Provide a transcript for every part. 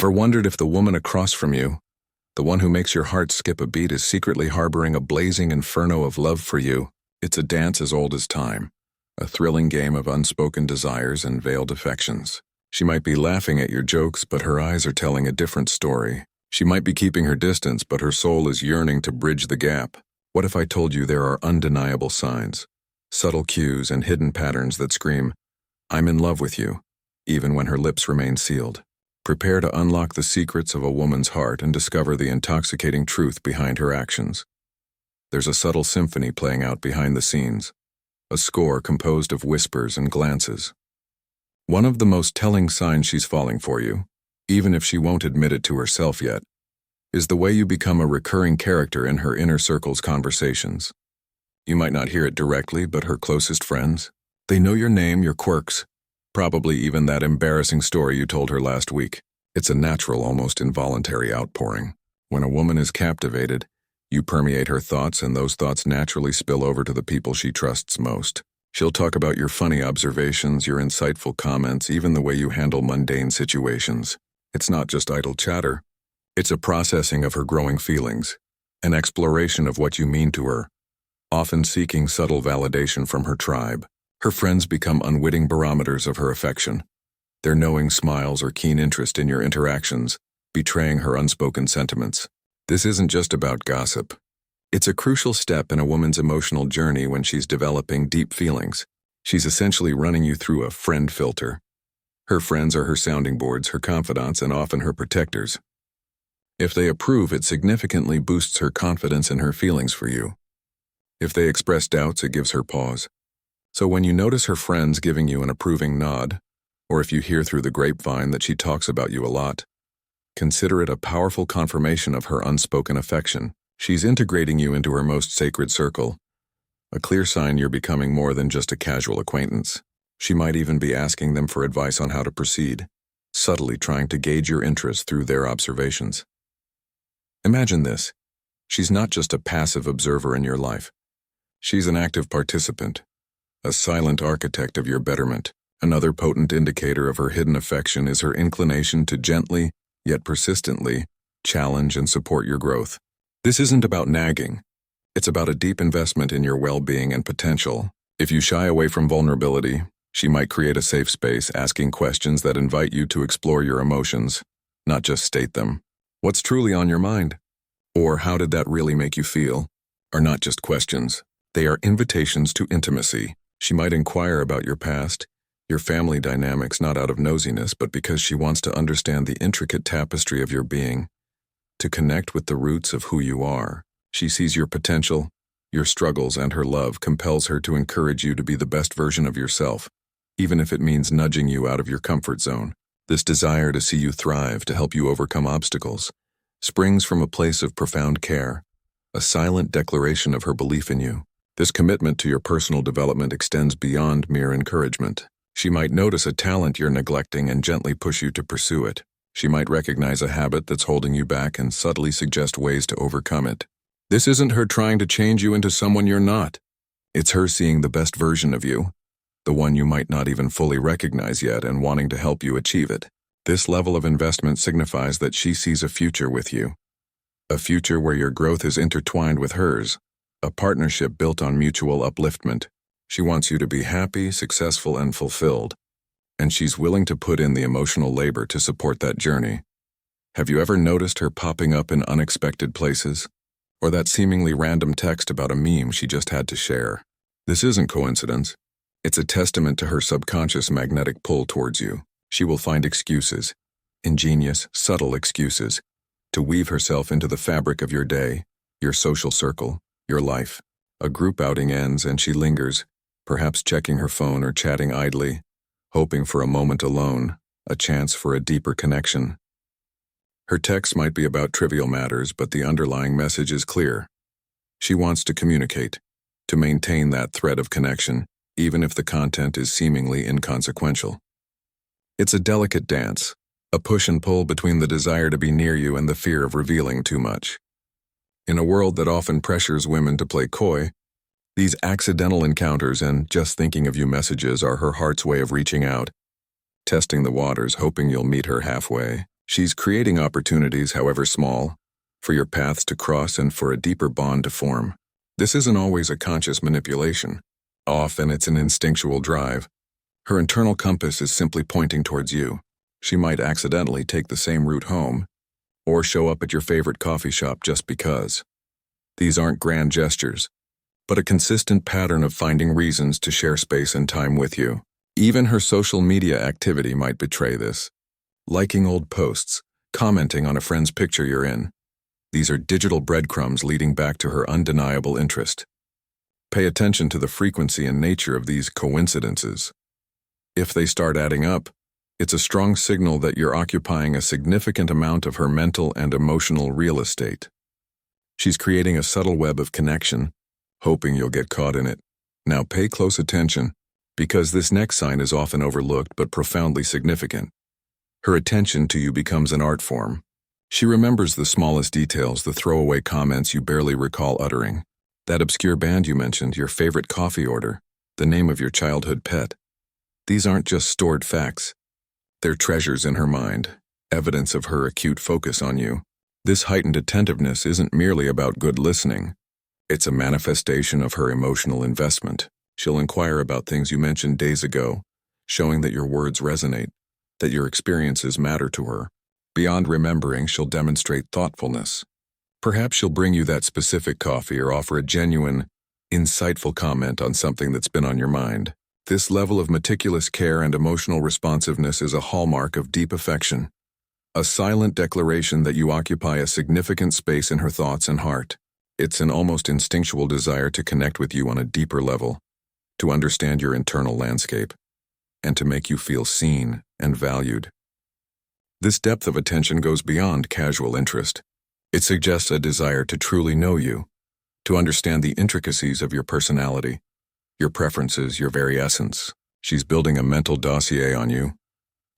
Ever wondered if the woman across from you, the one who makes your heart skip a beat, is secretly harboring a blazing inferno of love for you? It's a dance as old as time, a thrilling game of unspoken desires and veiled affections. She might be laughing at your jokes, but her eyes are telling a different story. She might be keeping her distance, but her soul is yearning to bridge the gap. What if I told you there are undeniable signs, subtle cues and hidden patterns that scream, "I'm in love with you," even when her lips remain sealed? Prepare to unlock the secrets of a woman's heart and discover the intoxicating truth behind her actions. There's a subtle symphony playing out behind the scenes, a score composed of whispers and glances. One of the most telling signs she's falling for you, even if she won't admit it to herself yet, is the way you become a recurring character in her inner circle's conversations. You might not hear it directly, but her closest friends, they know your name, your quirks, probably even that embarrassing story you told her last week. It's a natural, almost involuntary outpouring. When a woman is captivated, you permeate her thoughts, and those thoughts naturally spill over to the people she trusts most. She'll talk about your funny observations, your insightful comments, even the way you handle mundane situations. It's not just idle chatter. It's a processing of her growing feelings, an exploration of what you mean to her, often seeking subtle validation from her tribe. Her friends become unwitting barometers of her affection, their knowing smiles or keen interest in your interactions, betraying her unspoken sentiments. This isn't just about gossip. It's a crucial step in a woman's emotional journey when she's developing deep feelings. She's essentially running you through a friend filter. Her friends are her sounding boards, her confidants, and often her protectors. If they approve, it significantly boosts her confidence in her feelings for you. If they express doubts, it gives her pause. So when you notice her friends giving you an approving nod, or if you hear through the grapevine that she talks about you a lot, consider it a powerful confirmation of her unspoken affection. She's integrating you into her most sacred circle, a clear sign you're becoming more than just a casual acquaintance. She might even be asking them for advice on how to proceed, subtly trying to gauge your interest through their observations. Imagine this. She's not just a passive observer in your life. She's an active participant, a silent architect of your betterment. Another potent indicator of her hidden affection is her inclination to gently, yet persistently, challenge and support your growth. This isn't about nagging. It's about a deep investment in your well-being and potential. If you shy away from vulnerability, she might create a safe space, asking questions that invite you to explore your emotions, not just state them. What's truly on your mind? Or how did that really make you feel? Are not just questions. They are invitations to intimacy. She might inquire about your past, your family dynamics, not out of nosiness, but because she wants to understand the intricate tapestry of your being, to connect with the roots of who you are. She sees your potential, your struggles, and her love compels her to encourage you to be the best version of yourself, even if it means nudging you out of your comfort zone. This desire to see you thrive, to help you overcome obstacles, springs from a place of profound care, a silent declaration of her belief in you. This commitment to your personal development extends beyond mere encouragement. She might notice a talent you're neglecting and gently push you to pursue it. She might recognize a habit that's holding you back and subtly suggest ways to overcome it. This isn't her trying to change you into someone you're not. It's her seeing the best version of you, the one you might not even fully recognize yet, and wanting to help you achieve it. This level of investment signifies that she sees a future with you, a future where your growth is intertwined with hers, a partnership built on mutual upliftment. She wants you to be happy, successful, and fulfilled, and she's willing to put in the emotional labor to support that journey. Have you ever noticed her popping up in unexpected places? Or that seemingly random text about a meme she just had to share? This isn't coincidence. It's a testament to her subconscious magnetic pull towards you. She will find excuses, ingenious, subtle excuses, to weave herself into the fabric of your day, your social circle, your life. A group outing ends and she lingers, perhaps checking her phone or chatting idly, hoping for a moment alone, a chance for a deeper connection. Her texts might be about trivial matters, but the underlying message is clear. She wants to communicate, to maintain that thread of connection, even if the content is seemingly inconsequential. It's a delicate dance, a push and pull between the desire to be near you and the fear of revealing too much. In a world that often pressures women to play coy, these accidental encounters and just thinking of you messages are her heart's way of reaching out, testing the waters, hoping you'll meet her halfway. She's creating opportunities, however small, for your paths to cross and for a deeper bond to form. This isn't always a conscious manipulation. Often it's an instinctual drive. Her internal compass is simply pointing towards you. She might accidentally take the same route home, or show up at your favorite coffee shop just because. These aren't grand gestures, but a consistent pattern of finding reasons to share space and time with you. Even her social media activity might betray this. Liking old posts, commenting on a friend's picture you're in. These are digital breadcrumbs leading back to her undeniable interest. Pay attention to the frequency and nature of these coincidences. If they start adding up, it's a strong signal that you're occupying a significant amount of her mental and emotional real estate. She's creating a subtle web of connection, hoping you'll get caught in it. Now pay close attention, because this next sign is often overlooked but profoundly significant. Her attention to you becomes an art form. She remembers the smallest details, the throwaway comments you barely recall uttering, that obscure band you mentioned, your favorite coffee order, the name of your childhood pet. These aren't just stored facts. They're treasures in her mind, evidence of her acute focus on you. This heightened attentiveness isn't merely about good listening. It's a manifestation of her emotional investment. She'll inquire about things you mentioned days ago, showing that your words resonate, that your experiences matter to her. Beyond remembering, she'll demonstrate thoughtfulness. Perhaps she'll bring you that specific coffee or offer a genuine, insightful comment on something that's been on your mind. This level of meticulous care and emotional responsiveness is a hallmark of deep affection, a silent declaration that you occupy a significant space in her thoughts and heart. It's an almost instinctual desire to connect with you on a deeper level, to understand your internal landscape, and to make you feel seen and valued. This depth of attention goes beyond casual interest. It suggests a desire to truly know you, to understand the intricacies of your personality, your preferences, your very essence. She's building a mental dossier on you,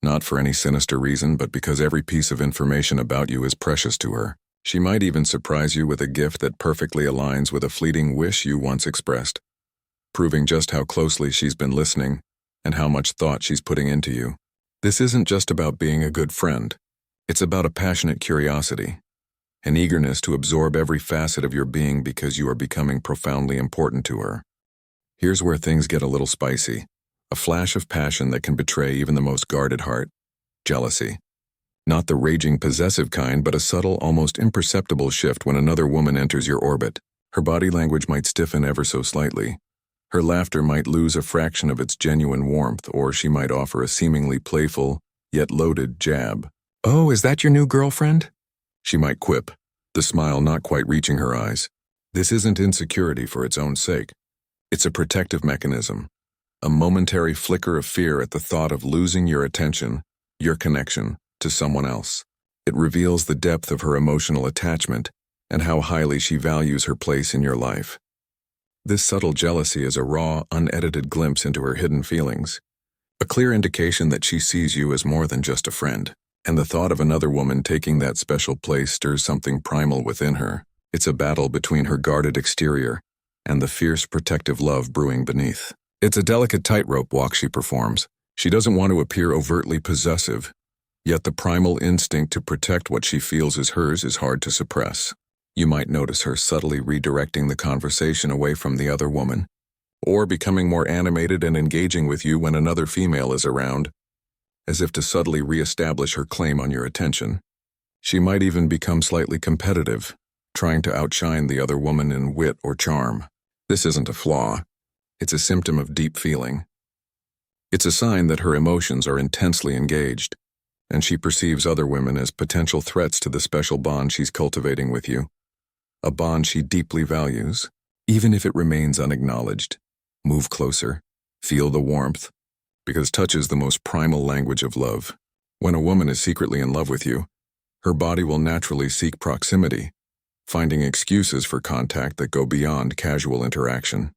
not for any sinister reason, but because every piece of information about you is precious to her. She might even surprise you with a gift that perfectly aligns with a fleeting wish you once expressed, proving just how closely she's been listening and how much thought she's putting into you. This isn't just about being a good friend. It's about a passionate curiosity, an eagerness to absorb every facet of your being because you are becoming profoundly important to her. Here's where things get a little spicy. A flash of passion that can betray even the most guarded heart. Jealousy. Not the raging possessive kind, but a subtle, almost imperceptible shift when another woman enters your orbit. Her body language might stiffen ever so slightly. Her laughter might lose a fraction of its genuine warmth, or she might offer a seemingly playful, yet loaded jab. "Oh, is that your new girlfriend?" She might quip, the smile not quite reaching her eyes. This isn't insecurity for its own sake. It's a protective mechanism, a momentary flicker of fear at the thought of losing your attention, your connection, to someone else. It reveals the depth of her emotional attachment and how highly she values her place in your life. This subtle jealousy is a raw, unedited glimpse into her hidden feelings, a clear indication that she sees you as more than just a friend. And the thought of another woman taking that special place stirs something primal within her. It's a battle between her guarded exterior and the fierce protective love brewing beneath. It's a delicate tightrope walk she performs. She doesn't want to appear overtly possessive, yet the primal instinct to protect what she feels is hers is hard to suppress. You might notice her subtly redirecting the conversation away from the other woman, or becoming more animated and engaging with you when another female is around, as if to subtly re-establish her claim on your attention. She might even become slightly competitive, trying to outshine the other woman in wit or charm. This isn't a flaw. It's a symptom of deep feeling. It's a sign that her emotions are intensely engaged, and she perceives other women as potential threats to the special bond she's cultivating with you. A bond she deeply values, even if it remains unacknowledged. Move closer. Feel the warmth, because touch is the most primal language of love. When a woman is secretly in love with you, her body will naturally seek proximity, finding excuses for contact that go beyond casual interaction.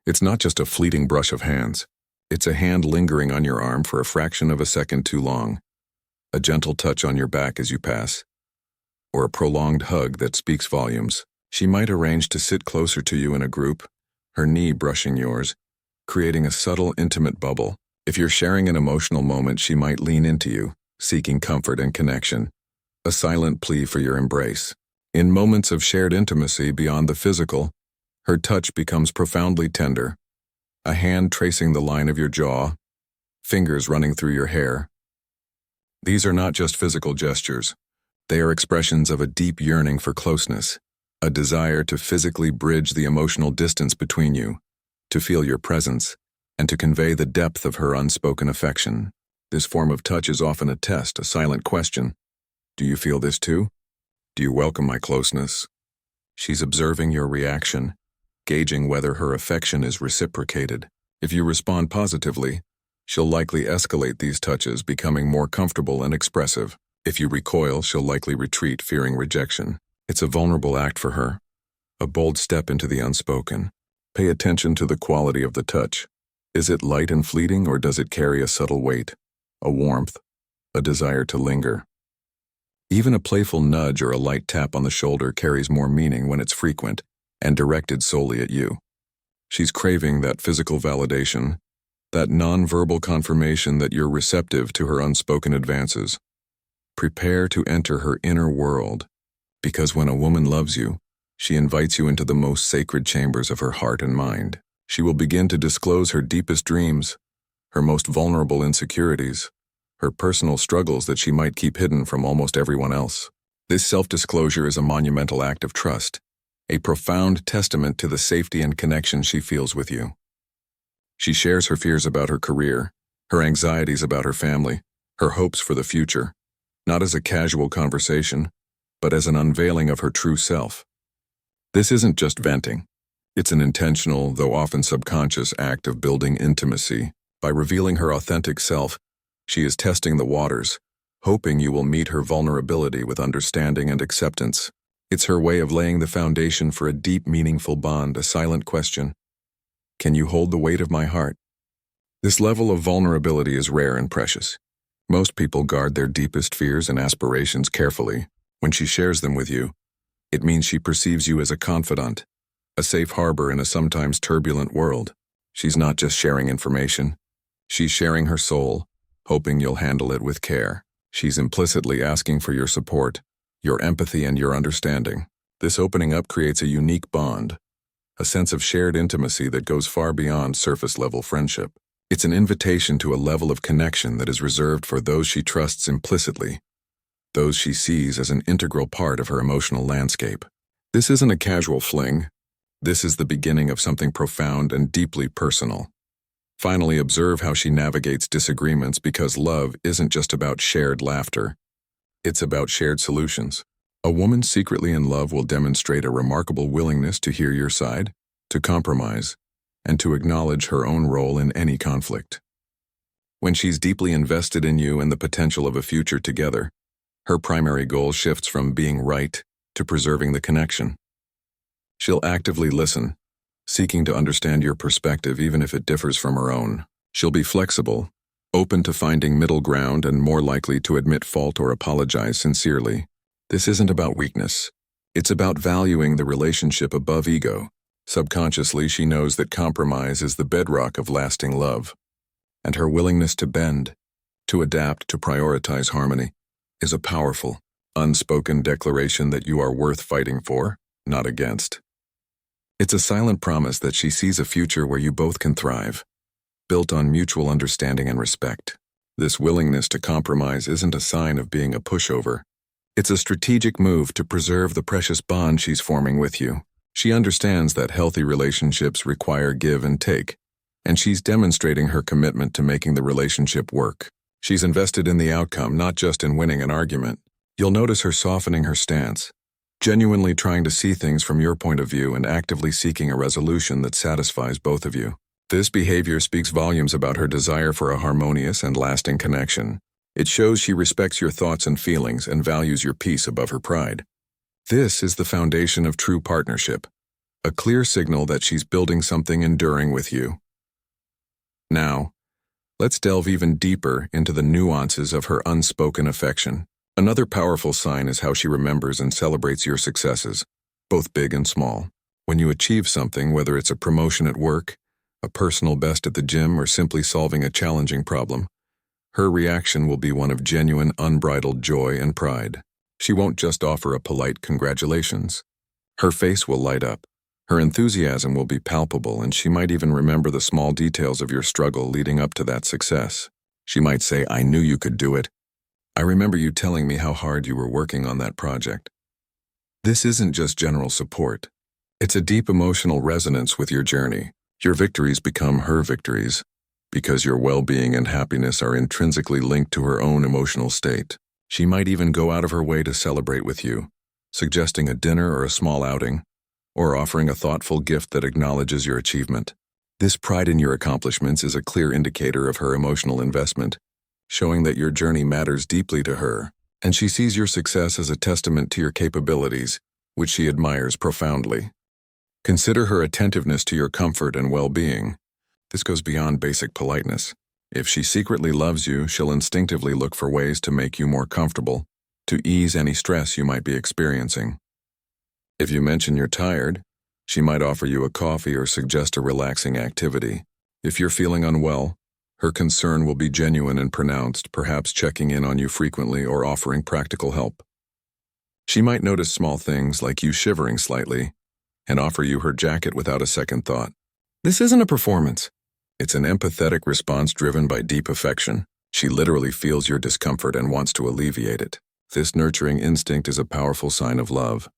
It's not just a fleeting brush of hands. It's a hand lingering on your arm for a fraction of a second too long, a gentle touch on your back as you pass, or a prolonged hug that speaks volumes. She might arrange to sit closer to you in a group, her knee brushing yours, creating a subtle, intimate bubble. If you're sharing an emotional moment, she might lean into you, seeking comfort and connection, a silent plea for your embrace. In moments of shared intimacy beyond the physical, her touch becomes profoundly tender, a hand tracing the line of your jaw, fingers running through your hair. These are not just physical gestures. They are expressions of a deep yearning for closeness, a desire to physically bridge the emotional distance between you, to feel your presence, and to convey the depth of her unspoken affection. This form of touch is often a test, a silent question. Do you feel this too? Do you welcome my closeness? She's observing your reaction, gauging whether her affection is reciprocated. If you respond positively, she'll likely escalate these touches, becoming more comfortable and expressive. If you recoil, she'll likely retreat, fearing rejection. It's a vulnerable act for her, a bold step into the unspoken. Pay attention to the quality of the touch. Is it light and fleeting, or does it carry a subtle weight, a warmth, a desire to linger? Even a playful nudge or a light tap on the shoulder carries more meaning when it's frequent and directed solely at you. She's craving that physical validation, that non-verbal confirmation that you're receptive to her unspoken advances. Prepare to enter her inner world, because when a woman loves you, she invites you into the most sacred chambers of her heart and mind. She will begin to disclose her deepest dreams, her most vulnerable insecurities, her personal struggles that she might keep hidden from almost everyone else. This self-disclosure is a monumental act of trust, a profound testament to the safety and connection she feels with you. She shares her fears about her career, her anxieties about her family, her hopes for the future, not as a casual conversation, but as an unveiling of her true self. This isn't just venting. It's an intentional, though often subconscious, act of building intimacy. By revealing her authentic self, she is testing the waters, hoping you will meet her vulnerability with understanding and acceptance. It's her way of laying the foundation for a deep, meaningful bond, a silent question. Can you hold the weight of my heart? This level of vulnerability is rare and precious. Most people guard their deepest fears and aspirations carefully. When she shares them with you, it means she perceives you as a confidant, a safe harbor in a sometimes turbulent world. She's not just sharing information. She's sharing her soul, hoping you'll handle it with care. She's implicitly asking for your support, your empathy, and your understanding. This opening up creates a unique bond, a sense of shared intimacy that goes far beyond surface-level friendship. It's an invitation to a level of connection that is reserved for those she trusts implicitly, those she sees as an integral part of her emotional landscape. This isn't a casual fling. This is the beginning of something profound and deeply personal. Finally, observe how she navigates disagreements, because love isn't just about shared laughter. It's about shared solutions. A woman secretly in love will demonstrate a remarkable willingness to hear your side, to compromise, and to acknowledge her own role in any conflict. When she's deeply invested in you and the potential of a future together, her primary goal shifts from being right to preserving the connection. She'll actively listen, seeking to understand your perspective even if it differs from her own. She'll be flexible, open to finding middle ground, and more likely to admit fault or apologize sincerely. This isn't about weakness. It's about valuing the relationship above ego. Subconsciously, she knows that compromise is the bedrock of lasting love, and her willingness to bend, to adapt, to prioritize harmony, is a powerful, unspoken declaration that you are worth fighting for, not against. It's a silent promise that she sees a future where you both can thrive, built on mutual understanding and respect. This willingness to compromise isn't a sign of being a pushover. It's a strategic move to preserve the precious bond she's forming with you. She understands that healthy relationships require give and take, and she's demonstrating her commitment to making the relationship work. She's invested in the outcome, not just in winning an argument. You'll notice her softening her stance, genuinely trying to see things from your point of view and actively seeking a resolution that satisfies both of you. This behavior speaks volumes about her desire for a harmonious and lasting connection. It shows she respects your thoughts and feelings and values your peace above her pride. This is the foundation of true partnership, a clear signal that she's building something enduring with you. Now, let's delve even deeper into the nuances of her unspoken affection. Another powerful sign is how she remembers and celebrates your successes, both big and small. When you achieve something, whether it's a promotion at work, a personal best at the gym, or simply solving a challenging problem, Her reaction will be one of genuine, unbridled joy and pride. She won't just offer a polite congratulations. Her face will light up. Her enthusiasm will be palpable, and she might even remember the small details of your struggle leading up to that success. She might say, "I knew you could do it. I remember you telling me how hard you were working on that project." This isn't just general support. It's a deep emotional resonance with your journey. Your victories become her victories, because your well-being and happiness are intrinsically linked to her own emotional state. She might even go out of her way to celebrate with you, suggesting a dinner or a small outing, or offering a thoughtful gift that acknowledges your achievement. This pride in your accomplishments is a clear indicator of her emotional investment, showing that your journey matters deeply to her, and she sees your success as a testament to your capabilities, which she admires profoundly. Consider her attentiveness to your comfort and well-being. This goes beyond basic politeness. If she secretly loves you, she'll instinctively look for ways to make you more comfortable, to ease any stress you might be experiencing. If you mention you're tired, she might offer you a coffee or suggest a relaxing activity. If you're feeling unwell, her concern will be genuine and pronounced, perhaps checking in on you frequently or offering practical help. She might notice small things like you shivering slightly and offer you her jacket without a second thought. This isn't a performance. It's an empathetic response driven by deep affection. She literally feels your discomfort and wants to alleviate it. This nurturing instinct is a powerful sign of love,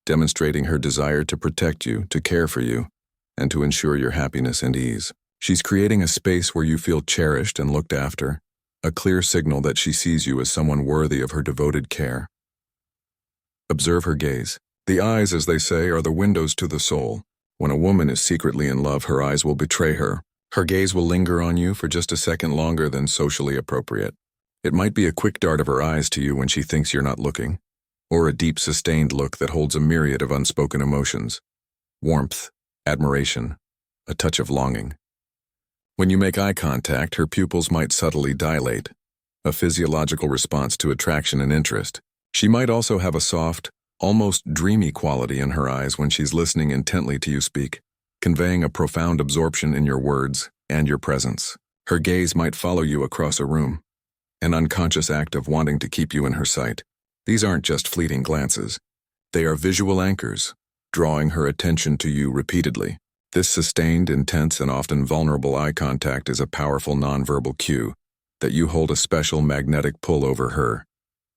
demonstrating her desire to protect you, to care for you, and to ensure your happiness and ease. She's creating a space where you feel cherished and looked after, a clear signal that she sees you as someone worthy of her devoted care. Observe her gaze. The eyes, as they say, are the windows to the soul. When a woman is secretly in love, her eyes will betray her. Her gaze will linger on you for just a second longer than socially appropriate. It might be a quick dart of her eyes to you when she thinks you're not looking, or a deep, sustained look that holds a myriad of unspoken emotions: warmth, admiration, a touch of longing. When you make eye contact, her pupils might subtly dilate, a physiological response to attraction and interest. She might also have a soft, almost dreamy quality in her eyes when she's listening intently to you speak, conveying a profound absorption in your words and your presence. Her gaze might follow you across a room, an unconscious act of wanting to keep you in her sight. These aren't just fleeting glances. They are visual anchors, drawing her attention to you repeatedly. This sustained, intense, and often vulnerable eye contact is a powerful nonverbal cue that you hold a special magnetic pull over her,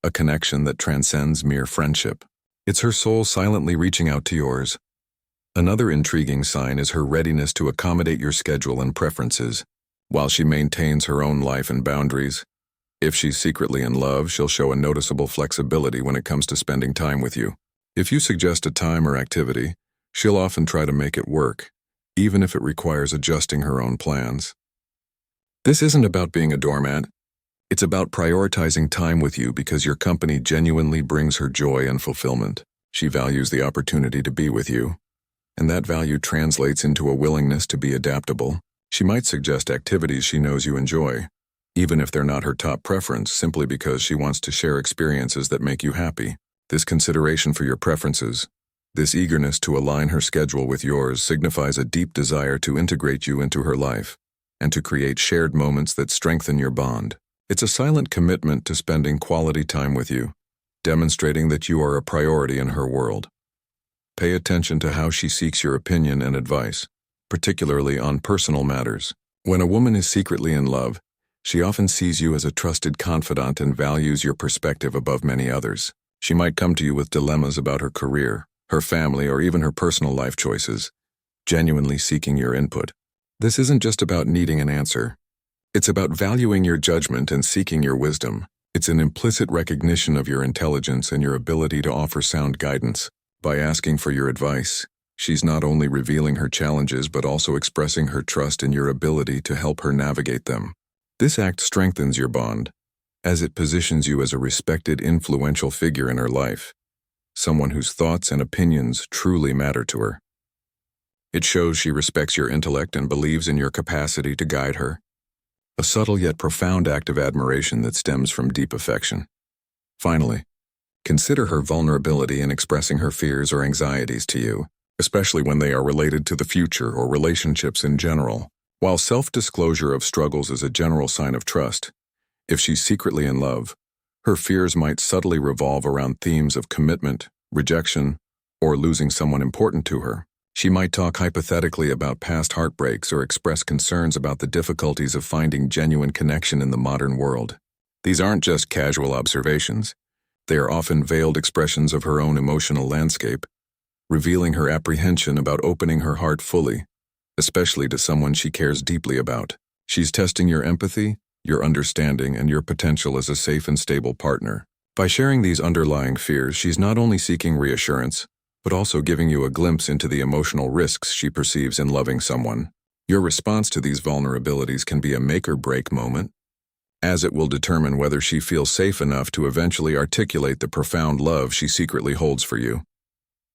a connection that transcends mere friendship. It's her soul silently reaching out to yours. Another intriguing sign is her readiness to accommodate your schedule and preferences, while she maintains her own life and boundaries. If she's secretly in love, she'll show a noticeable flexibility when it comes to spending time with you. If you suggest a time or activity, she'll often try to make it work, even if it requires adjusting her own plans. This isn't about being a doormat. It's about prioritizing time with you because your company genuinely brings her joy and fulfillment. She values the opportunity to be with you, and that value translates into a willingness to be adaptable. She might suggest activities she knows you enjoy, even if they're not her top preference, simply because she wants to share experiences that make you happy. This consideration for your preferences, this eagerness to align her schedule with yours, signifies a deep desire to integrate you into her life and to create shared moments that strengthen your bond. It's a silent commitment to spending quality time with you, demonstrating that you are a priority in her world. Pay attention to how she seeks your opinion and advice, particularly on personal matters. When a woman is secretly in love, she often sees you as a trusted confidant and values your perspective above many others. She might come to you with dilemmas about her career, her family, or even her personal life choices, genuinely seeking your input. This isn't just about needing an answer. It's about valuing your judgment and seeking your wisdom. It's an implicit recognition of your intelligence and your ability to offer sound guidance. By asking for your advice, she's not only revealing her challenges but also expressing her trust in your ability to help her navigate them. This act strengthens your bond, as it positions you as a respected, influential figure in her life, someone whose thoughts and opinions truly matter to her. It shows she respects your intellect and believes in your capacity to guide her, a subtle yet profound act of admiration that stems from deep affection. Finally, consider her vulnerability in expressing her fears or anxieties to you, especially when they are related to the future or relationships in general. While self-disclosure of struggles is a general sign of trust, If she's secretly in love, her fears might subtly revolve around themes of commitment, rejection, or losing someone important to her. She might talk hypothetically about past heartbreaks or express concerns about the difficulties of finding genuine connection in the modern world. These aren't just casual observations. They are often veiled expressions of her own emotional landscape, revealing her apprehension about opening her heart fully, especially to someone she cares deeply about. She's testing your empathy, your understanding, and your potential as a safe and stable partner. By sharing these underlying fears, she's not only seeking reassurance, but also giving you a glimpse into the emotional risks she perceives in loving someone. Your response to these vulnerabilities can be a make-or-break moment, as it will determine whether she feels safe enough to eventually articulate the profound love she secretly holds for you.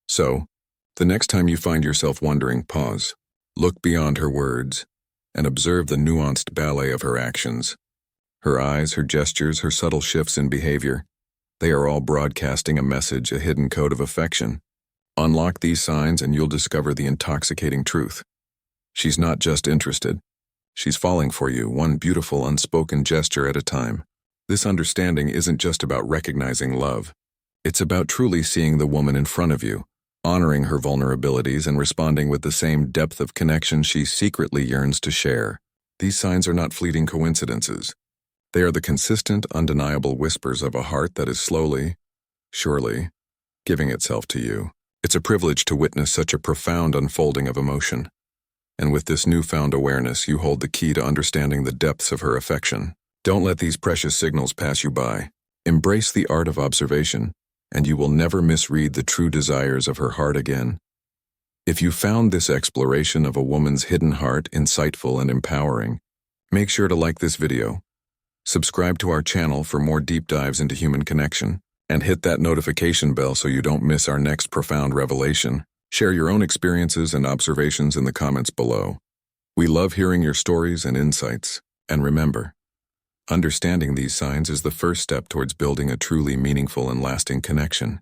So, the next time you find yourself wondering, pause, look beyond her words, and observe the nuanced ballet of her actions. Her eyes, her gestures, her subtle shifts in behavior, they are all broadcasting a message, a hidden code of affection. Unlock these signs and you'll discover the intoxicating truth. She's not just interested. She's falling for you, one beautiful unspoken gesture at a time. This understanding isn't just about recognizing love. It's about truly seeing the woman in front of you, honoring her vulnerabilities and responding with the same depth of connection she secretly yearns to share. These signs are not fleeting coincidences. They are the consistent, undeniable whispers of a heart that is slowly, surely, giving itself to you. It's a privilege to witness such a profound unfolding of emotion. And with this newfound awareness, you hold the key to understanding the depths of her affection. Don't let these precious signals pass you by. Embrace the art of observation, and you will never misread the true desires of her heart again. If you found this exploration of a woman's hidden heart insightful and empowering, make sure to like this video, subscribe to our channel for more deep dives into human connection, and hit that notification bell so you don't miss our next profound revelation. Share your own experiences and observations in the comments below. We love hearing your stories and insights. And remember, understanding these signs is the first step towards building a truly meaningful and lasting connection.